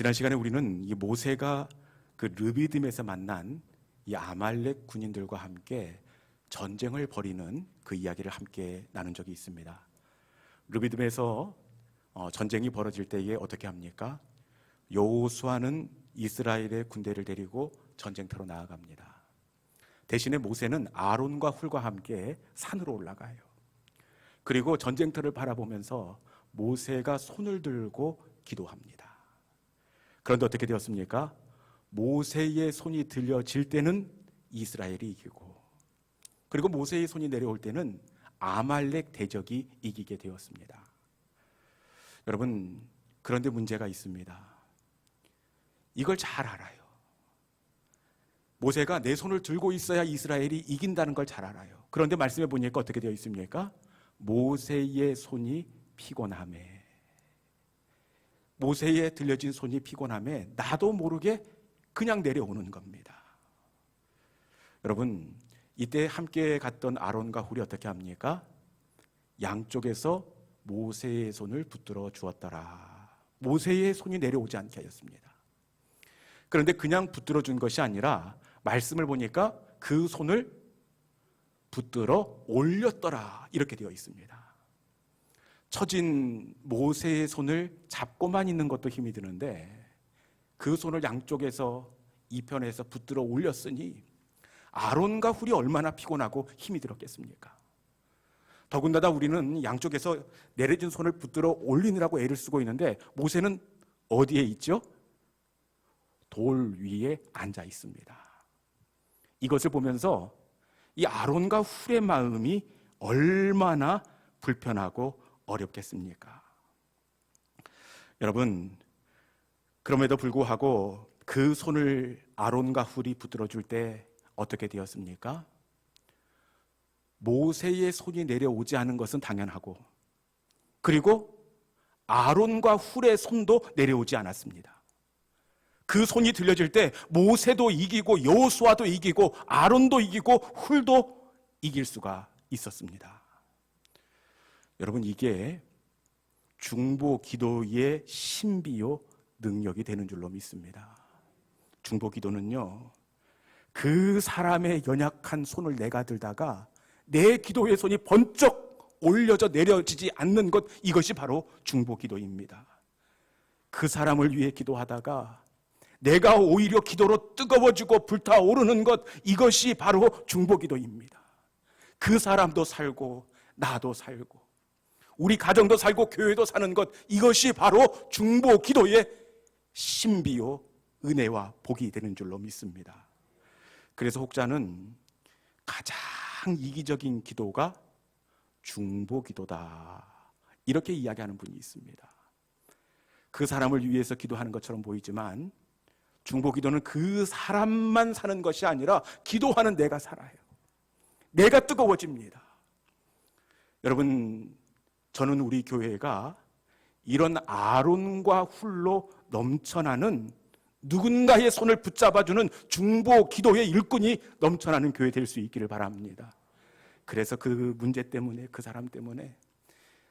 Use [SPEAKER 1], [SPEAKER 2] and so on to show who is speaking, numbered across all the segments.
[SPEAKER 1] 지난 시간에 우리는 이 모세가 그 르비딤에서 만난 이 아말렉 군인들과 함께 전쟁을 벌이는 그 이야기를 함께 나눈 적이 있습니다. 르비딤에서 전쟁이 벌어질 때에 어떻게 합니까? 여호수아는 이스라엘의 군대를 데리고 전쟁터로 나아갑니다. 대신에 모세는 아론과 훌과 함께 산으로 올라가요. 그리고 전쟁터를 바라보면서 모세가 손을 들고 기도합니다. 그런데 어떻게 되었습니까? 모세의 손이 들려질 때는 이스라엘이 이기고, 그리고 모세의 손이 내려올 때는 아말렉 대적이 이기게 되었습니다. 여러분, 그런데 문제가 있습니다. 이걸 잘 알아요. 모세가 내 손을 들고 있어야 이스라엘이 이긴다는 걸 잘 알아요. 그런데 말씀해 보니까 어떻게 되어 있습니까? 모세의 손이 피곤함에, 모세의 들려진 손이 피곤함에 나도 모르게 그냥 내려오는 겁니다. 여러분, 이때 함께 갔던 아론과 훌이 어떻게 합니까? 양쪽에서 모세의 손을 붙들어 주었더라. 모세의 손이 내려오지 않게 하였습니다. 그런데 그냥 붙들어 준 것이 아니라 말씀을 보니까 그 손을 붙들어 올렸더라, 이렇게 되어 있습니다. 처진 모세의 손을 잡고만 있는 것도 힘이 드는데 그 손을 양쪽에서 이편에서 붙들어 올렸으니 아론과 훌이 얼마나 피곤하고 힘이 들었겠습니까? 더군다나 우리는 양쪽에서 내려진 손을 붙들어 올리느라고 애를 쓰고 있는데 모세는 어디에 있죠? 돌 위에 앉아 있습니다. 이것을 보면서 이 아론과 훌의 마음이 얼마나 불편하고 어렵겠습니까? 여러분, 그럼에도 불구하고 그 손을 아론과 훌이 붙들어 줄 때 어떻게 되었습니까? 모세의 손이 내려오지 않은 것은 당연하고, 그리고 아론과 훌의 손도 내려오지 않았습니다. 그 손이 들려질 때 모세도 이기고 여호수아도 이기고 아론도 이기고 훌도 이길 수가 있었습니다. 여러분, 이게 중보 기도의 신비요 능력이 되는 줄로 믿습니다. 중보 기도는요, 그 사람의 연약한 손을 내가 들다가 내 기도의 손이 번쩍 올려져 내려지지 않는 것, 이것이 바로 중보 기도입니다. 그 사람을 위해 기도하다가 내가 오히려 기도로 뜨거워지고 불타오르는 것, 이것이 바로 중보 기도입니다. 그 사람도 살고 나도 살고 우리 가정도 살고 교회도 사는 것, 이것이 바로 중보 기도의 신비요 은혜와 복이 되는 줄로 믿습니다. 그래서 혹자는 가장 이기적인 기도가 중보 기도다, 이렇게 이야기하는 분이 있습니다. 그 사람을 위해서 기도하는 것처럼 보이지만 중보 기도는 그 사람만 사는 것이 아니라 기도하는 내가 살아요. 내가 뜨거워집니다. 여러분, 저는 우리 교회가 이런 아론과 훌로 넘쳐나는 누군가의 손을 붙잡아주는 중보 기도의 일꾼이 넘쳐나는 교회 될 수 있기를 바랍니다. 그래서 그 문제 때문에, 그 사람 때문에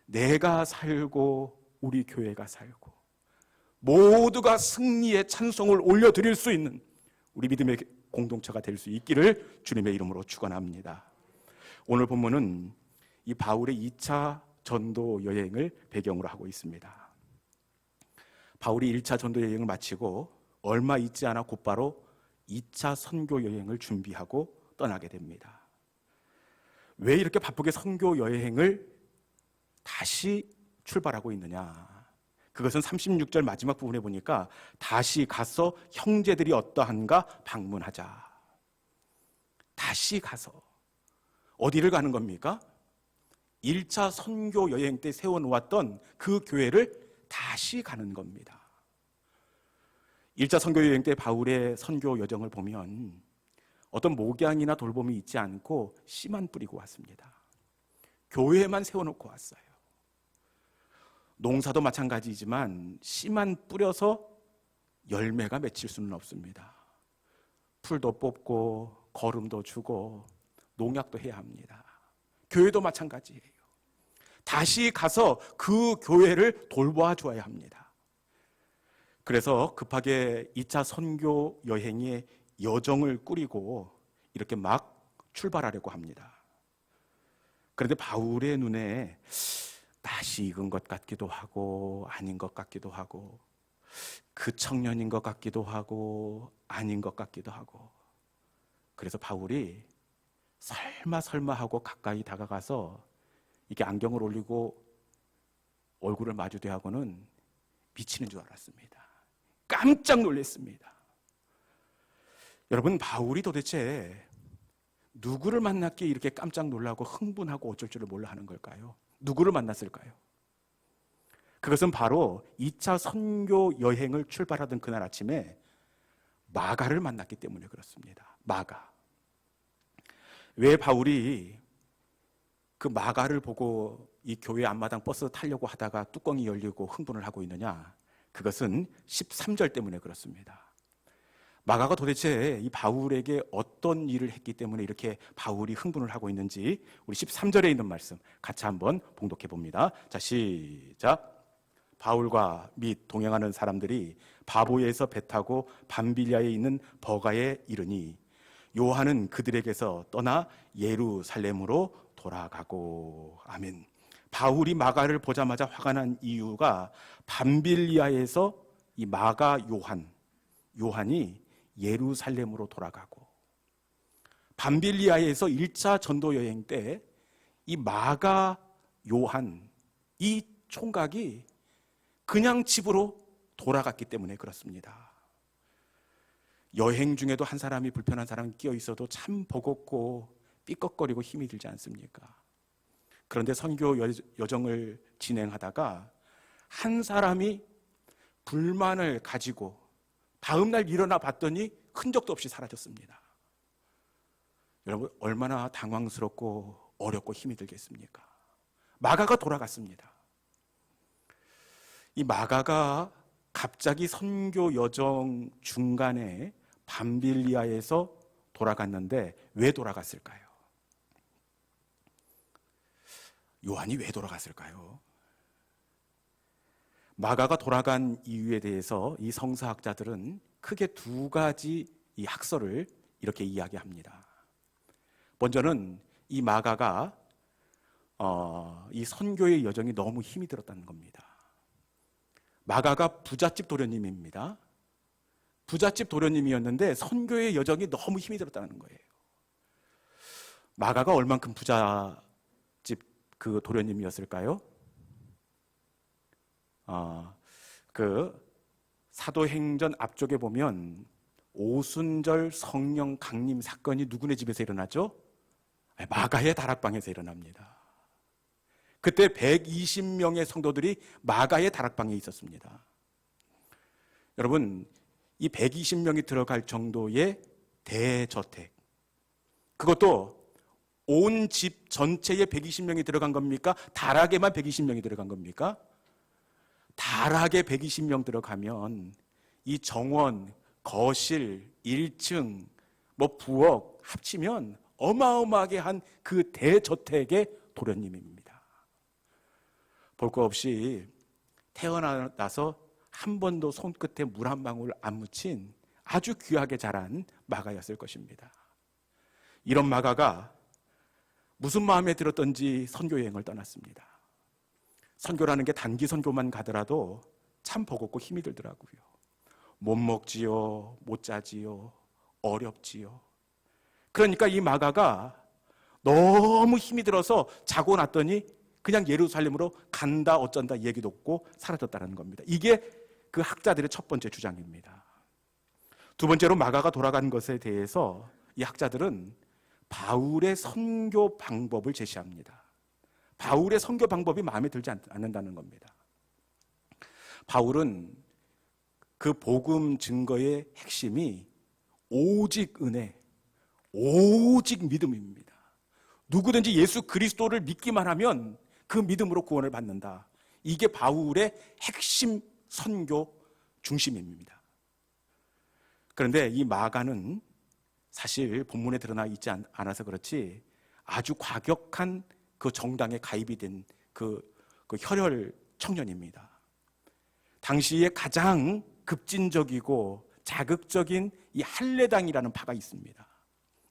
[SPEAKER 1] 내가 살고 우리 교회가 살고 모두가 승리의 찬송을 올려드릴 수 있는 우리 믿음의 공동체가 될 수 있기를 주님의 이름으로 축원합니다. 오늘 본문은 이 바울의 2차 전도 여행을 배경으로 하고 있습니다. 바울이 1차 전도 여행을 마치고 얼마 있지 않아 곧바로 2차 선교 여행을 준비하고 떠나게 됩니다. 왜 이렇게 바쁘게 선교 여행을 다시 출발하고 있느냐? 그것은 36절 마지막 부분에 보니까 다시 가서 형제들이 어떠한가 방문하자. 다시 가서 어디를 가는 겁니까? 1차 선교 여행 때 세워놓았던 그 교회를 다시 가는 겁니다. 1차 선교 여행 때 바울의 선교 여정을 보면 어떤 목양이나 돌봄이 있지 않고 씨만 뿌리고 왔습니다. 교회만 세워놓고 왔어요. 농사도 마찬가지지만 씨만 뿌려서 열매가 맺힐 수는 없습니다. 풀도 뽑고 거름도 주고 농약도 해야 합니다. 교회도 마찬가지예요. 다시 가서 그 교회를 돌보아 줘야 합니다. 그래서 급하게 2차 선교 여행의 여정을 꾸리고 이렇게 막 출발하려고 합니다. 그런데 바울의 눈에 맛이 익은 것 같기도 하고 아닌 것 같기도 하고 그 청년인 것 같기도 하고 아닌 것 같기도 하고, 그래서 바울이 설마 하고 가까이 다가가서 이렇게 안경을 올리고 얼굴을 마주대하고는 미치는 줄 알았습니다. 깜짝 놀랐습니다. 여러분, 바울이 도대체 누구를 만났기에 이렇게 깜짝 놀라고 흥분하고 어쩔 줄을 몰라 하는 걸까요? 누구를 만났을까요? 그것은 바로 2차 선교 여행을 출발하던 그날 아침에 마가를 만났기 때문에 그렇습니다. 마가. 왜 바울이 그 마가를 보고 이 교회 앞마당 버스 타려고 하다가 뚜껑이 열리고 흥분을 하고 있느냐? 그것은 13절 때문에 그렇습니다. 마가가 도대체 이 바울에게 어떤 일을 했기 때문에 이렇게 바울이 흥분을 하고 있는지 우리 13절에 있는 말씀 같이 한번 봉독해 봅니다. 자, 시작. 바울과 및 동행하는 사람들이 바보에서 배 타고 밤빌리아에 있는 버가에 이르니 요한은 그들에게서 떠나 예루살렘으로 돌아가고. 아멘. 바울이 마가를 보자마자 화가 난 이유가 밤빌리아에서 이 마가 요한이 예루살렘으로 돌아가고, 밤빌리아에서 1차 전도 여행 때 이 마가 요한 이 총각이 그냥 집으로 돌아갔기 때문에 그렇습니다. 여행 중에도 한 사람이 불편한 사람이 끼어 있어도 참 버겁고 삐걱거리고 힘이 들지 않습니까? 그런데 선교 여정을 진행하다가 한 사람이 불만을 가지고 다음날 일어나 봤더니 흔적도 없이 사라졌습니다. 여러분, 얼마나 당황스럽고 어렵고 힘이 들겠습니까? 마가가 돌아갔습니다. 이 마가가 갑자기 선교 여정 중간에 밤빌리아에서 돌아갔는데 왜 돌아갔을까요? 요한이 왜 돌아갔을까요? 마가가 돌아간 이유에 대해서 이 성서학자들은 크게 두 가지 이 학설을 이렇게 이야기합니다. 먼저는 이 마가가 이 선교의 여정이 너무 힘이 들었다는 겁니다. 마가가 부잣집 도련님입니다. 부잣집 도련님이었는데 선교의 여정이 너무 힘이 들었다는 거예요. 마가가 얼만큼 부잣집 그 도련님이었을까요? 그 사도행전 앞쪽에 보면 오순절 성령 강림 사건이 누구네 집에서 일어나죠? 마가의 다락방에서 일어납니다. 그때 120명의 성도들이 마가의 다락방에 있었습니다. 여러분, 이 120명이 들어갈 정도의 대저택, 그것도 온 집 전체에 120명이 들어간 겁니까? 다락에만 120명이 들어간 겁니까? 다락에 120명 들어가면 이 정원, 거실, 1층, 부엌 합치면 어마어마하게 한 그 대저택의 도련님입니다. 볼 거 없이 태어나서 한 번도 손끝에 물 한 방울 안 묻힌 아주 귀하게 자란 마가였을 것입니다. 이런 마가가 무슨 마음에 들었던지 선교여행을 떠났습니다. 선교라는 게 단기 선교만 가더라도 참 버겁고 힘이 들더라고요. 못 먹지요, 못 자지요, 어렵지요. 그러니까 이 마가가 너무 힘이 들어서 자고 났더니 그냥 예루살렘으로 간다 어쩐다 얘기도 없고 사라졌다는 겁니다. 이게 그 학자들의 첫 번째 주장입니다. 두 번째로 마가가 돌아간 것에 대해서 이 학자들은 바울의 선교 방법을 제시합니다. 바울의 선교 방법이 마음에 들지 않는다는 겁니다. 바울은 그 복음 증거의 핵심이 오직 은혜, 오직 믿음입니다. 누구든지 예수 그리스도를 믿기만 하면 그 믿음으로 구원을 받는다. 이게 바울의 핵심 선교 중심입니다. 그런데 이 마가는 사실 본문에 드러나 있지 않아서 그렇지 아주 과격한 그 정당에 가입이 된 그 혈혈 청년입니다. 당시에 가장 급진적이고 자극적인 이 할례당이라는 파가 있습니다.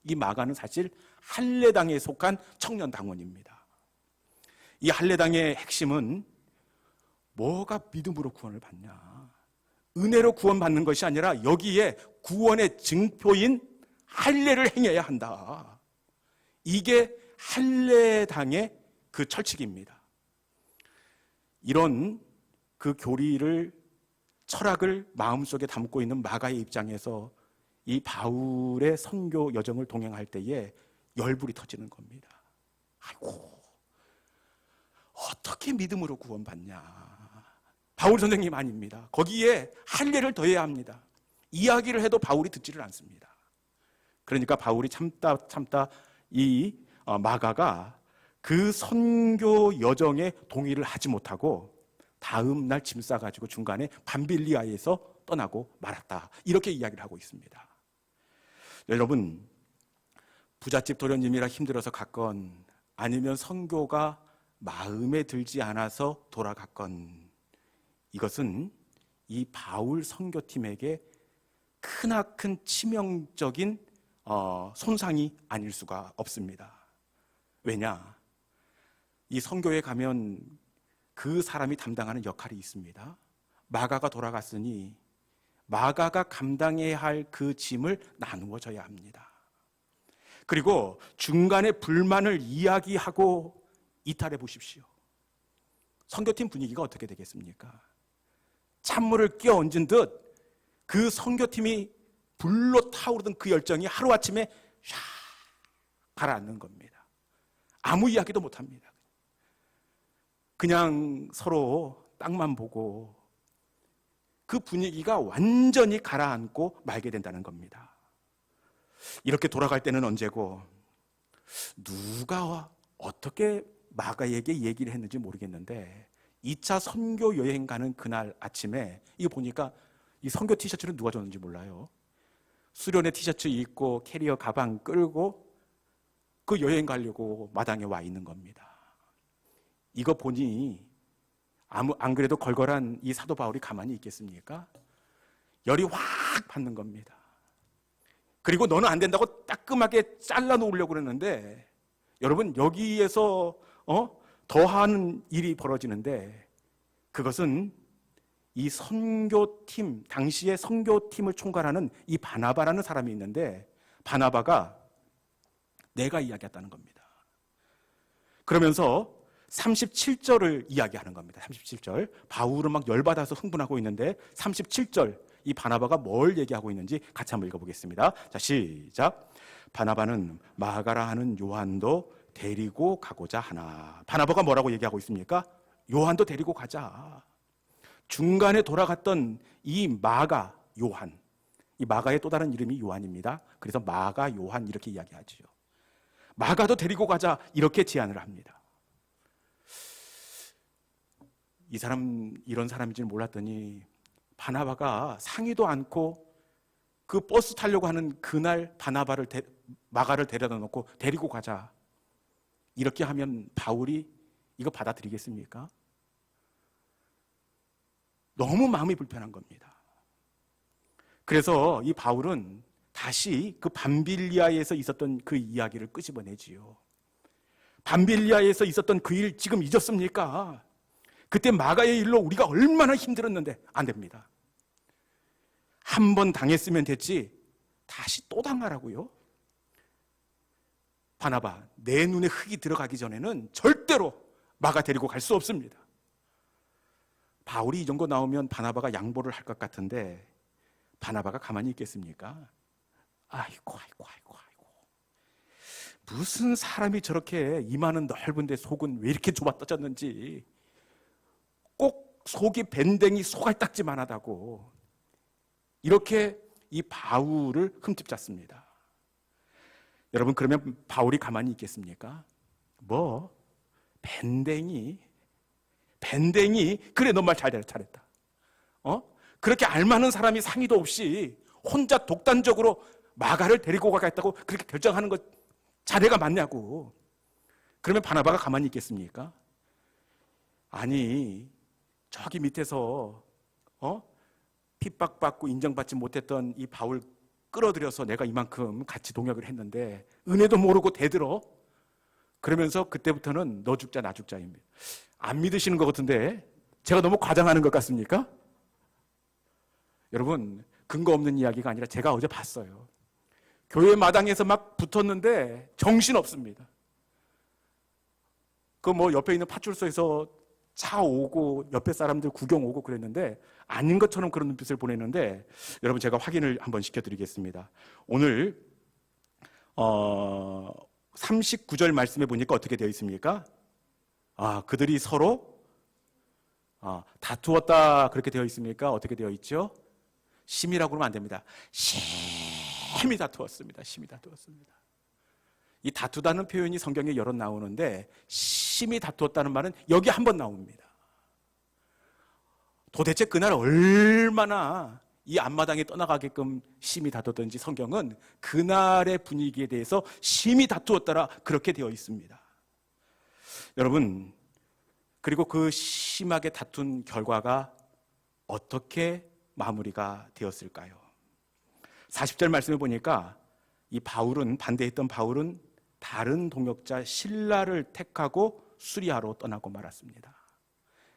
[SPEAKER 1] 이 마가는 사실 할례당에 속한 청년 당원입니다. 이 할례당의 핵심은 뭐가 믿음으로 구원을 받냐? 은혜로 구원받는 것이 아니라 여기에 구원의 증표인 할례를 행해야 한다. 이게 할례당의 그 철칙입니다. 이런 그 교리를, 철학을 마음속에 담고 있는 마가의 입장에서 이 바울의 선교 여정을 동행할 때에 열불이 터지는 겁니다. 아이고, 어떻게 믿음으로 구원받냐? 바울 선생님 아닙니다. 거기에 할례를 더해야 합니다. 이야기를 해도 바울이 듣지를 않습니다. 그러니까 바울이 참다 이 마가가 그 선교 여정에 동의를 하지 못하고 다음 날 짐 싸가지고 중간에 밤빌리아에서 떠나고 말았다. 이렇게 이야기를 하고 있습니다. 여러분, 부잣집 도련님이라 힘들어서 갔건 아니면 선교가 마음에 들지 않아서 돌아갔건, 이것은 이 바울 선교팀에게 크나큰 치명적인 손상이 아닐 수가 없습니다. 왜냐? 이 선교에 가면 그 사람이 담당하는 역할이 있습니다. 마가가 돌아갔으니 마가가 감당해야 할 그 짐을 나누어져야 합니다. 그리고 중간에 불만을 이야기하고 이탈해 보십시오. 선교팀 분위기가 어떻게 되겠습니까? 찬물을 끼워 얹은 듯 그 선교팀이 불로 타오르던 그 열정이 하루아침에 샥 가라앉는 겁니다. 아무 이야기도 못합니다. 그냥 서로 땅만 보고 그 분위기가 완전히 가라앉고 말게 된다는 겁니다. 이렇게 돌아갈 때는 언제고, 누가 어떻게 마가에게 얘기를 했는지 모르겠는데 2차 선교 여행 가는 그날 아침에 이거 보니까 이 선교 티셔츠는 누가 줬는지 몰라요. 수련회 티셔츠 입고 캐리어 가방 끌고 그 여행 가려고 마당에 와 있는 겁니다. 이거 보니 안 그래도 걸걸한 이 사도 바울이 가만히 있겠습니까? 열이 확 받는 겁니다. 그리고 너는 안 된다고 따끔하게 잘라 놓으려고 그러는데, 여러분, 여기에서 더한 일이 벌어지는데, 그것은 이 선교팀, 당시의 선교팀을 총괄하는 이 바나바라는 사람이 있는데, 바나바가 내가 이야기했다는 겁니다. 그러면서 37절을 이야기하는 겁니다. 37절. 바울은 막 열받아서 흥분하고 있는데 37절 이 바나바가 뭘 얘기하고 있는지 같이 한번 읽어보겠습니다. 자, 시작. 바나바는 마가라 하는 요한도 데리고 가고자 하나. 바나바가 뭐라고 얘기하고 있습니까? 요한도 데리고 가자. 중간에 돌아갔던 이 마가 요한, 이 마가의 또 다른 이름이 요한입니다. 그래서 마가 요한 이렇게 이야기하지요. 마가도 데리고 가자 이렇게 제안을 합니다. 이 사람 이런 사람인지는 몰랐더니 바나바가 상의도 않고 그 버스 타려고 하는 그날 마가를 데려다 놓고 데리고 가자 이렇게 하면 바울이 이거 받아들이겠습니까? 너무 마음이 불편한 겁니다. 그래서 이 바울은 다시 그 밤빌리아에서 있었던 그 이야기를 끄집어내지요. 밤빌리아에서 있었던 그 일 지금 잊었습니까? 그때 마가의 일로 우리가 얼마나 힘들었는데. 안 됩니다. 한 번 당했으면 됐지 다시 또 당하라고요? 바나바, 내 눈에 흙이 들어가기 전에는 절대로 마가 데리고 갈 수 없습니다. 바울이 이 정도 나오면 바나바가 양보를 할 것 같은데 바나바가 가만히 있겠습니까? 아이고. 무슨 사람이 저렇게 이마는 넓은데 속은 왜 이렇게 좁아 떠졌는지, 꼭 속이 밴댕이 소갈딱지만 하다고 이렇게 이 바울을 흠집잡습니다. 여러분, 그러면 바울이 가만히 있겠습니까? 뭐 밴댕이 그래 너 말 잘했다. 그렇게 알만한 사람이 상의도 없이 혼자 독단적으로 마가를 데리고 가겠다고 그렇게 결정하는 것 자네가 맞냐고. 그러면 바나바가 가만히 있겠습니까? 아니, 저기 밑에서 핍박받고 인정받지 못했던 이 바울 끌어들여서 내가 이만큼 같이 동역을 했는데 은혜도 모르고 대들어. 그러면서 그때부터는 너 죽자 나 죽자입니다. 안 믿으시는 것 같은데 제가 너무 과장하는 것 같습니까? 여러분, 근거 없는 이야기가 아니라 제가 어제 봤어요. 교회 마당에서 막 붙었는데 정신없습니다. 그 뭐 옆에 있는 파출소에서 차 오고 옆에 사람들 구경 오고 그랬는데 아닌 것처럼 그런 눈빛을 보냈는데 여러분, 제가 확인을 한번 시켜드리겠습니다. 오늘 39절 말씀에 보니까 어떻게 되어 있습니까? 그들이 서로 다투었다 그렇게 되어 있습니까? 어떻게 되어 있죠? 심이라고 그러면 안 됩니다. 심히 다투었습니다. 심히 다투었습니다. 이 다투다는 표현이 성경에 여러 나오는데 심히 다투었다는 말은 여기 한 번 나옵니다. 도대체 그날 얼마나 이 앞마당에 떠나가게끔 심히 다투었던지 성경은 그날의 분위기에 대해서 심히 다투었더라 그렇게 되어 있습니다. 여러분, 그리고 그 심하게 다툰 결과가 어떻게 마무리가 되었을까요? 40절 말씀에 보니까 이 반대했던 바울은 다른 동역자 실라를 택하고 수리하러 떠나고 말았습니다.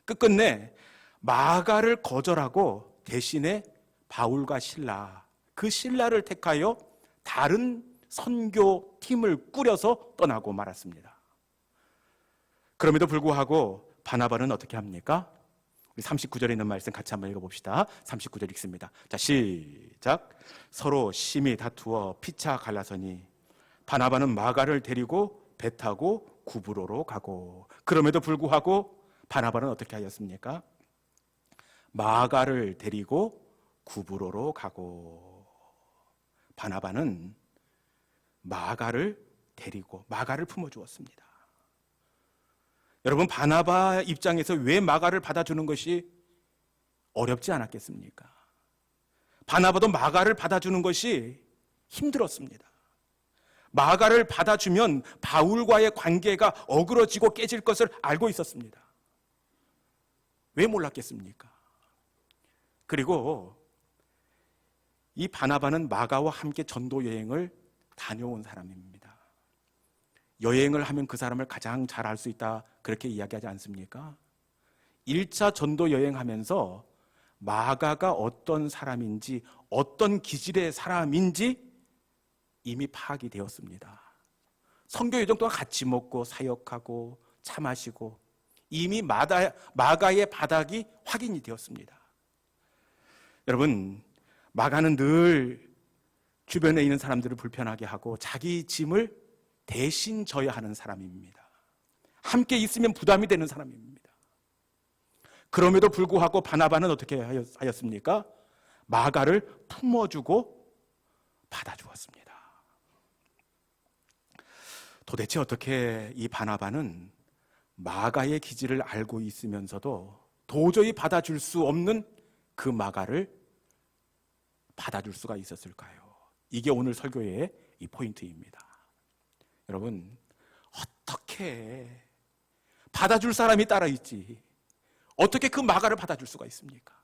[SPEAKER 1] 끝끝내 마가를 거절하고 대신에 바울과 실라, 그 실라를 택하여 다른 선교 팀을 꾸려서 떠나고 말았습니다. 그럼에도 불구하고 바나바는 어떻게 합니까? 우리 39절에 있는 말씀 같이 한번 읽어봅시다. 39절 읽습니다. 자, 시작. 서로 심히 다투어 피차 갈라서니 바나바는 마가를 데리고 배 타고 구브로로 가고. 그럼에도 불구하고 바나바는 어떻게 하였습니까? 마가를 데리고 구브로로 가고. 바나바는 마가를 데리고 마가를 품어주었습니다. 여러분, 바나바 입장에서 왜 마가를 받아주는 것이 어렵지 않았겠습니까? 바나바도 마가를 받아주는 것이 힘들었습니다. 마가를 받아주면 바울과의 관계가 어그러지고 깨질 것을 알고 있었습니다. 왜 몰랐겠습니까? 그리고 이 바나바는 마가와 함께 전도 여행을 다녀온 사람입니다. 여행을 하면 그 사람을 가장 잘 알 수 있다 그렇게 이야기하지 않습니까? 1차 전도 여행하면서 마가가 어떤 사람인지, 어떤 기질의 사람인지 이미 파악이 되었습니다. 선교 여정 동안 같이 먹고 사역하고 차 마시고 이미 마가의 바닥이 확인이 되었습니다. 여러분, 마가는 늘 주변에 있는 사람들을 불편하게 하고 자기 짐을 대신 져야 하는 사람입니다. 함께 있으면 부담이 되는 사람입니다. 그럼에도 불구하고 바나바는 어떻게 하였습니까? 마가를 품어주고 받아주었습니다. 도대체 어떻게 이 바나바는 마가의 기질을 알고 있으면서도 도저히 받아줄 수 없는 그 마가를 받아줄 수가 있었을까요? 이게 오늘 설교의 이 포인트입니다. 여러분, 어떻게 받아줄 사람이 따라 있지 어떻게 그 마가를 받아줄 수가 있습니까?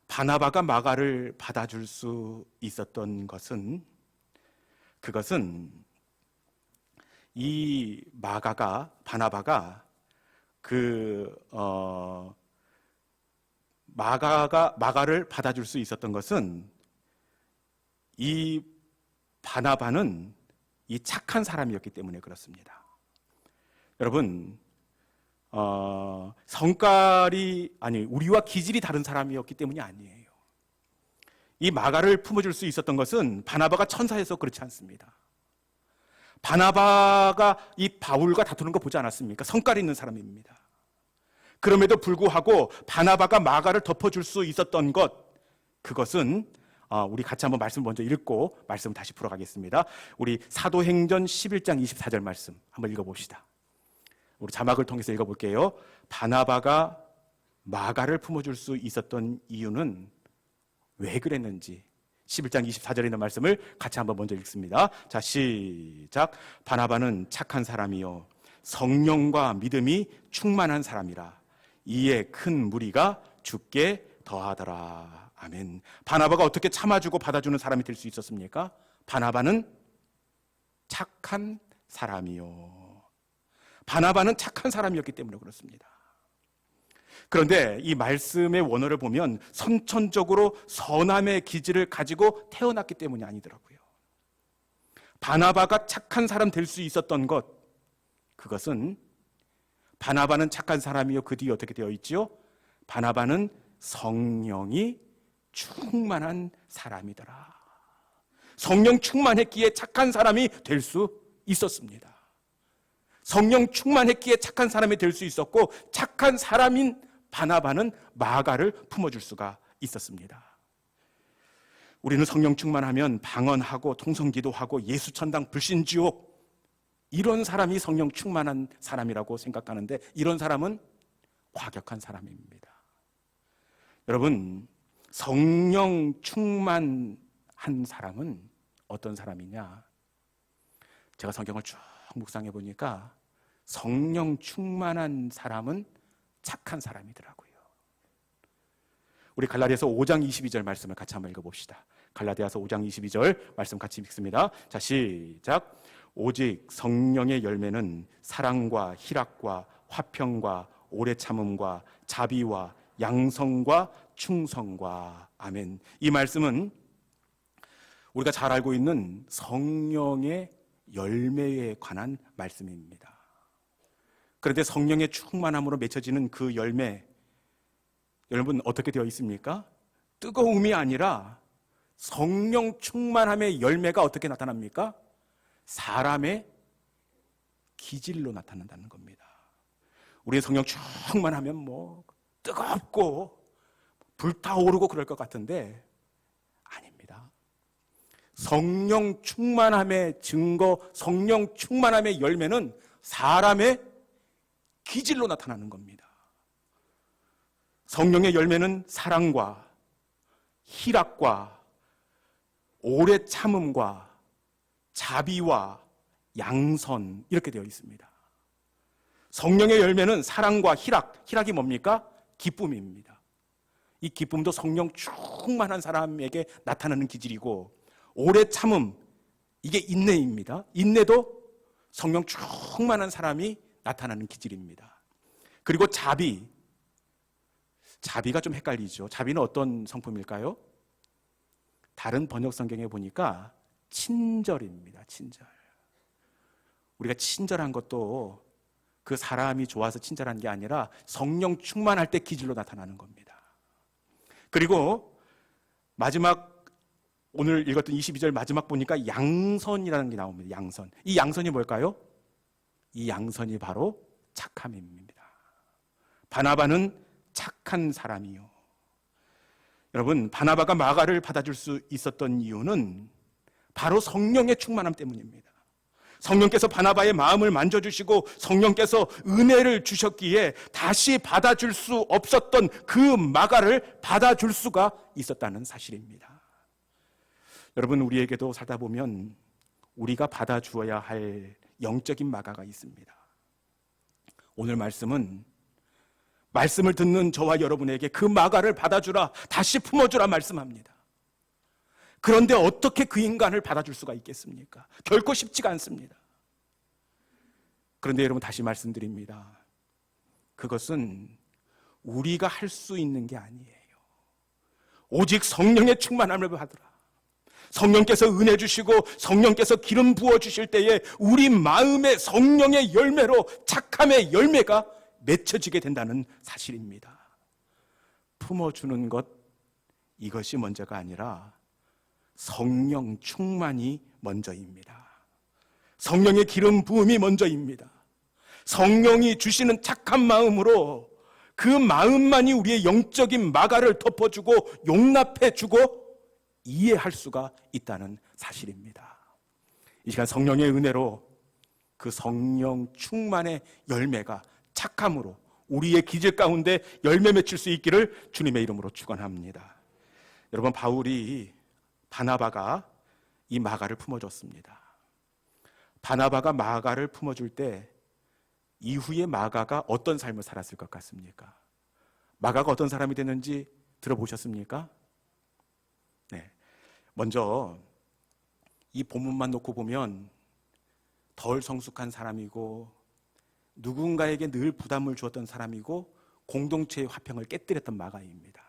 [SPEAKER 1] 바나바가 마가를 받아줄 수 있었던 것은, 그것은 이 바나바가 마가를 받아줄 수 있었던 것은 이 바나바는 이 착한 사람이었기 때문에 그렇습니다. 여러분, 우리와 기질이 다른 사람이었기 때문이 아니에요. 이 마가를 품어줄 수 있었던 것은 바나바가 천사여서 그렇지 않습니다. 바나바가 이 바울과 다투는 거 보지 않았습니까? 성깔 있는 사람입니다. 그럼에도 불구하고 바나바가 마가를 덮어줄 수 있었던 그것은 우리 같이 한번 말씀 먼저 읽고 말씀 다시 풀어가겠습니다. 우리 사도행전 11장 24절 말씀 한번 읽어봅시다. 우리 자막을 통해서 읽어볼게요. 바나바가 마가를 품어줄 수 있었던 이유는 왜 그랬는지 11장 24절에 있는 말씀을 같이 한번 먼저 읽습니다. 자, 시작. 바나바는 착한 사람이요 성령과 믿음이 충만한 사람이라 이에 큰 무리가 주께 더하더라. 아멘. 바나바가 어떻게 참아주고 받아주는 사람이 될 수 있었습니까? 바나바는 착한 사람이요. 바나바는 착한 사람이었기 때문에 그렇습니다. 그런데 이 말씀의 원어를 보면 선천적으로 선함의 기질을 가지고 태어났기 때문이 아니더라고요. 바나바가 착한 사람 될 수 있었던 것, 그것은 바나바는 착한 사람이요. 그 뒤에 어떻게 되어 있지요? 바나바는 성령이 충만한 사람이더라. 성령 충만했기에 착한 사람이 될 수 있었습니다. 성령 충만했기에 착한 사람이 될 수 있었고, 착한 사람인 바나바는 마가를 품어줄 수가 있었습니다. 우리는 성령 충만하면 방언하고 통성기도하고 예수천당 불신지옥, 이런 사람이 성령 충만한 사람이라고 생각하는데, 이런 사람은 과격한 사람입니다. 여러분, 성령 충만한 사람은 어떤 사람이냐? 제가 성경을 쭉 묵상해 보니까 성령 충만한 사람은 착한 사람이더라고요. 우리 갈라디아서 5장 22절 말씀을 같이 한번 읽어봅시다. 갈라디아서 5장 22절 말씀 같이 읽습니다. 자, 시작. 오직 성령의 열매는 사랑과 희락과 화평과 오래 참음과 자비와 양성과 충성과. 아멘. 이 말씀은 우리가 잘 알고 있는 성령의 열매에 관한 말씀입니다. 그런데 성령의 충만함으로 맺혀지는 그 열매, 여러분 어떻게 되어 있습니까? 뜨거움이 아니라 성령 충만함의 열매가 어떻게 나타납니까? 사람의 기질로 나타난다는 겁니다. 우리의 성령 충만하면 뭐 뜨겁고 불타오르고 그럴 것 같은데 아닙니다. 성령 충만함의 증거, 성령 충만함의 열매는 사람의 기질로 나타나는 겁니다. 성령의 열매는 사랑과 희락과 오래 참음과 자비와 양선, 이렇게 되어 있습니다. 성령의 열매는 사랑과 희락이 뭡니까? 기쁨입니다. 이 기쁨도 성령 충만한 사람에게 나타나는 기질이고, 오래 참음, 이게 인내입니다. 인내도 성령 충만한 사람이 나타나는 기질입니다. 그리고 자비가 좀 헷갈리죠. 자비는 어떤 성품일까요? 다른 번역 성경에 보니까 친절입니다. 친절. 우리가 친절한 것도 그 사람이 좋아서 친절한 게 아니라 성령 충만할 때 기질로 나타나는 겁니다. 그리고 마지막, 오늘 읽었던 22절 마지막 보니까 양선이라는 게 나옵니다. 양선. 이 양선이 뭘까요? 이 양선이 바로 착함입니다. 바나바는 착한 사람이요. 여러분, 바나바가 마가를 받아줄 수 있었던 이유는 바로 성령의 충만함 때문입니다. 성령께서 바나바의 마음을 만져주시고 성령께서 은혜를 주셨기에 다시 받아줄 수 없었던 그 마가를 받아줄 수가 있었다는 사실입니다. 여러분, 우리에게도 살다 보면 우리가 받아주어야 할 영적인 마가가 있습니다. 오늘 말씀은 말씀을 듣는 저와 여러분에게 그 마가를 받아주라, 다시 품어주라 말씀합니다. 그런데 어떻게 그 인간을 받아줄 수가 있겠습니까? 결코 쉽지가 않습니다. 그런데 여러분, 다시 말씀드립니다. 그것은 우리가 할 수 있는 게 아니에요. 오직 성령의 충만함을 받으라. 성령께서 은혜 주시고 성령께서 기름 부어 주실 때에 우리 마음에 성령의 열매로 착함의 열매가 맺혀지게 된다는 사실입니다. 품어주는 것, 이것이 먼저가 아니라 성령 충만이 먼저입니다. 성령의 기름 부음이 먼저입니다. 성령이 주시는 착한 마음으로 그 마음만이 우리의 영적인 마가를 덮어주고 용납해주고 이해할 수가 있다는 사실입니다. 이 시간 성령의 은혜로 그 성령 충만의 열매가 착함으로 우리의 기질 가운데 열매 맺힐 수 있기를 주님의 이름으로 축원합니다. 여러분, 바나바가 이 마가를 품어줬습니다. 바나바가 마가를 품어줄 때 이후에 마가가 어떤 삶을 살았을 것 같습니까? 마가가 어떤 사람이 됐는지 들어보셨습니까? 네. 먼저 이 본문만 놓고 보면 덜 성숙한 사람이고 누군가에게 늘 부담을 주었던 사람이고 공동체의 화평을 깨뜨렸던 마가입니다.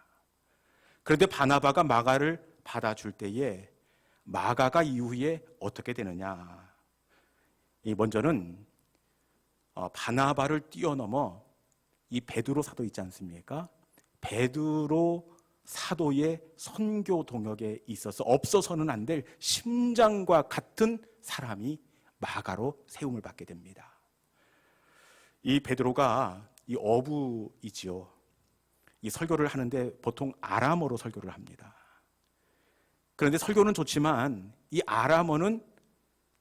[SPEAKER 1] 그런데 바나바가 마가를 받아줄 때에 마가가 이후에 어떻게 되느냐? 먼저는 바나바를 뛰어넘어 이 베드로 사도 있지 않습니까? 베드로 사도의 선교 동역에 있어서 없어서는 안 될 심장과 같은 사람이 마가로 세움을 받게 됩니다. 이 베드로가 이 어부이지요. 이 설교를 하는데 보통 아람어로 설교를 합니다. 그런데 설교는 좋지만 이 아람어는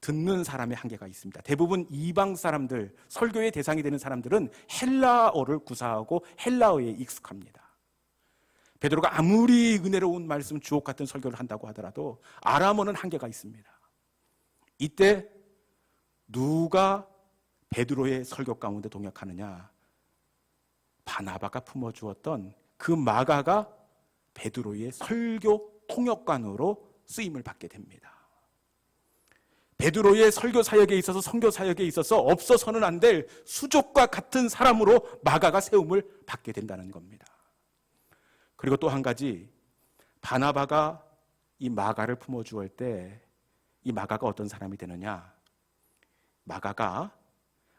[SPEAKER 1] 듣는 사람의 한계가 있습니다. 대부분 이방 사람들, 설교의 대상이 되는 사람들은 헬라어를 구사하고 헬라어에 익숙합니다. 베드로가 아무리 은혜로운 말씀, 주옥 같은 설교를 한다고 하더라도 아람어는 한계가 있습니다. 이때 누가 베드로의 설교 가운데 동역하느냐? 바나바가 품어주었던 그 마가가 베드로의 설교 통역관으로 쓰임을 받게 됩니다. 베드로의 설교 사역에 있어서, 선교 사역에 있어서 없어서는 안 될 수족과 같은 사람으로 마가가 세움을 받게 된다는 겁니다. 그리고 또 한 가지, 바나바가 이 마가를 품어주었을 때 이 마가가 어떤 사람이 되느냐? 마가가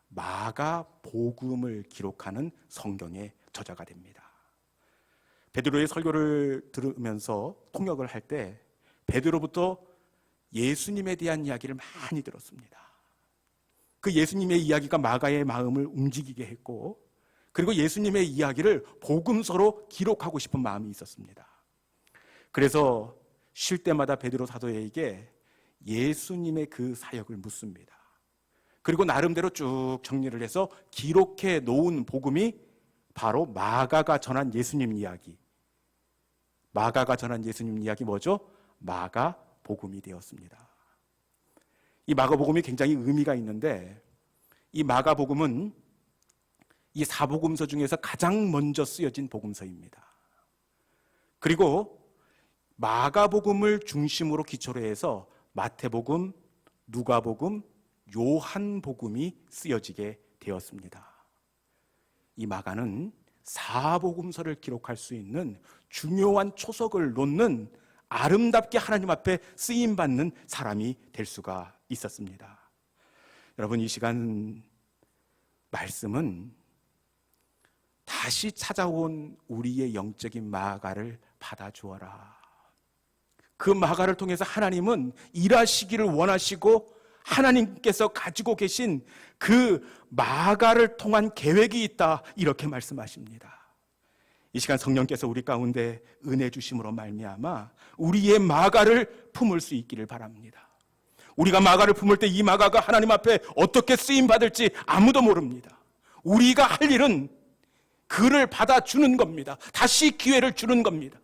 [SPEAKER 1] 마가복음을 기록하는 성경의 저자가 됩니다. 베드로의 설교를 들으면서 통역을 할 때 베드로부터 예수님에 대한 이야기를 많이 들었습니다. 그 예수님의 이야기가 마가의 마음을 움직이게 했고, 그리고 예수님의 이야기를 복음서로 기록하고 싶은 마음이 있었습니다. 그래서 쉴 때마다 베드로 사도에게 예수님의 그 사역을 묻습니다. 그리고 나름대로 쭉 정리를 해서 기록해 놓은 복음이 바로 마가가 전한 예수님 이야기. 마가가 전한 예수님 이야기 뭐죠? 마가복음이 되었습니다. 이 마가복음이 굉장히 의미가 있는데, 이 마가복음은 이 사복음서 중에서 가장 먼저 쓰여진 복음서입니다. 그리고 마가복음을 중심으로 기초로 해서 마태복음, 누가복음, 요한복음이 쓰여지게 되었습니다. 이 마가는 사복음서를 기록할 수 있는 중요한 초석을 놓는 아름답게 하나님 앞에 쓰임받는 사람이 될 수가 있었습니다. 여러분, 이 시간 말씀은 다시 찾아온 우리의 영적인 마가를 받아주어라. 그 마가를 통해서 하나님은 일하시기를 원하시고 하나님께서 가지고 계신 그 마가를 통한 계획이 있다, 이렇게 말씀하십니다. 이 시간 성령께서 우리 가운데 은혜 주심으로 말미암아 우리의 마가를 품을 수 있기를 바랍니다. 우리가 마가를 품을 때 이 마가가 하나님 앞에 어떻게 쓰임 받을지 아무도 모릅니다. 우리가 할 일은 그를 받아주는 겁니다. 다시 기회를 주는 겁니다.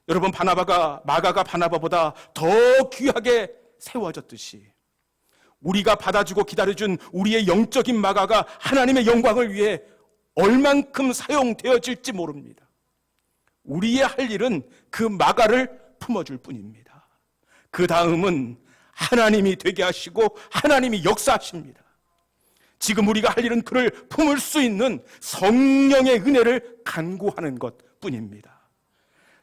[SPEAKER 1] 여러분, 마가가 바나바보다 더 귀하게 세워졌듯이 우리가 받아주고 기다려준 우리의 영적인 마가가 하나님의 영광을 위해 얼만큼 사용되어질지 모릅니다. 우리의 할 일은 그 마가를 품어줄 뿐입니다. 그 다음은 하나님이 되게 하시고 하나님이 역사하십니다. 지금 우리가 할 일은 그를 품을 수 있는 성령의 은혜를 간구하는 것 뿐입니다.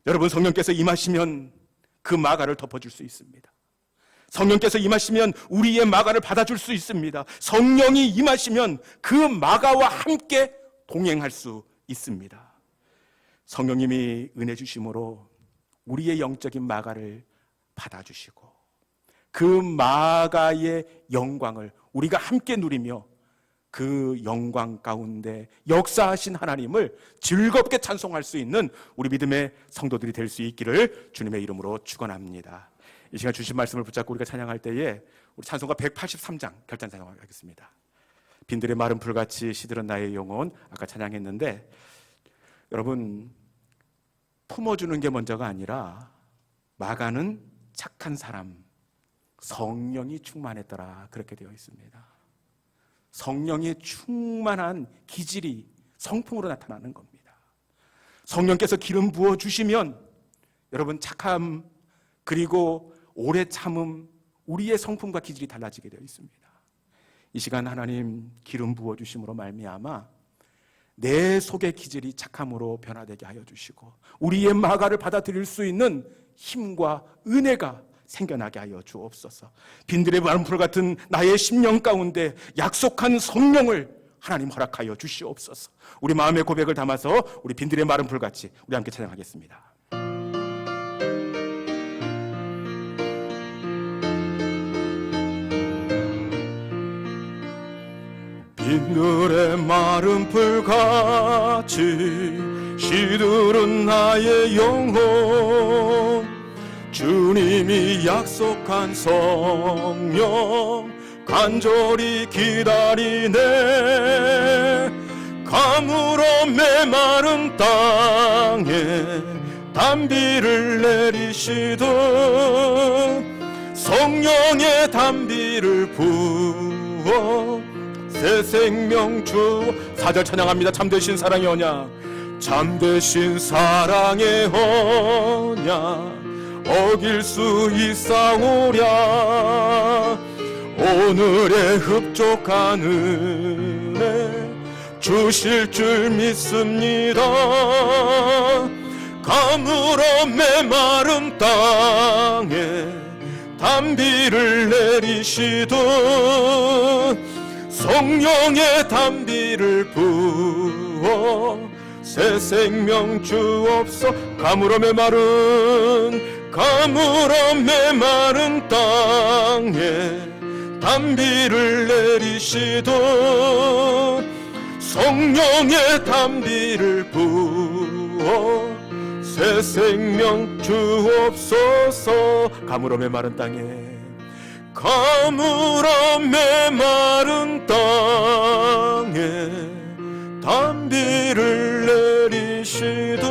[SPEAKER 1] 여러분, 성령께서 임하시면 그 마가를 덮어줄 수 있습니다. 성령께서 임하시면 우리의 마가를 받아줄 수 있습니다. 성령이 임하시면 그 마가와 함께 동행할 수 있습니다. 성령님이 은혜 주심으로 우리의 영적인 마가를 받아주시고 그 마가의 영광을 우리가 함께 누리며 그 영광 가운데 역사하신 하나님을 즐겁게 찬송할 수 있는 우리 믿음의 성도들이 될 수 있기를 주님의 이름으로 축원합니다. 이 시간 주신 말씀을 붙잡고 우리가 찬양할 때에 우리 찬송가 183장 결단 찬양하겠습니다. 빈들의 마른 풀같이 시들은 나의 영혼, 아까 찬양했는데, 여러분, 품어주는 게 먼저가 아니라 마가는 착한 사람, 성령이 충만했더라, 그렇게 되어 있습니다. 성령이 충만한 기질이 성품으로 나타나는 겁니다. 성령께서 기름 부어 주시면 여러분 착함 그리고 오래 참음, 우리의 성품과 기질이 달라지게 되어 있습니다. 이 시간 하나님 기름 부어 주심으로 말미암아 내 속의 기질이 착함으로 변화되게 하여 주시고 우리의 마가를 받아들일 수 있는 힘과 은혜가 생겨나게 하여 주옵소서. 빈들의 마름풀 같은 나의 심령 가운데 약속한 성령을 하나님 허락하여 주시옵소서. 우리 마음의 고백을 담아서 우리 빈들의 마름풀 같이 우리 함께 찬양하겠습니다. 빈들의 마른 풀같이 시들은 나의 영혼 주님이 약속한 성령 간절히 기다리네 가물어 메마른 땅에 단비를 내리시듯 성령의 단비를 부어 새 생명 주 4절 찬양합니다. 참되신 사랑의 언약 참되신 사랑의 언약 어길 수 있사오랴 오늘의 흡족한 은혜 주실 줄 믿습니다. 가물어 메마른 땅에 단비를 내리시듯 성령의 단비를 부어 새 생명 주옵소 가물어 메마른 땅에 단비를 내리시듯 성령의 단비를 부어 새 생명 주옵소서 가물어 메마른 땅에 가물어 메마른 땅에 단비를 내리시듯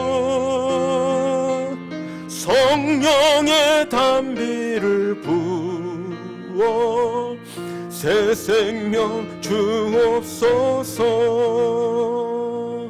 [SPEAKER 1] 성령의 단비를 부어 새 생명 주옵소서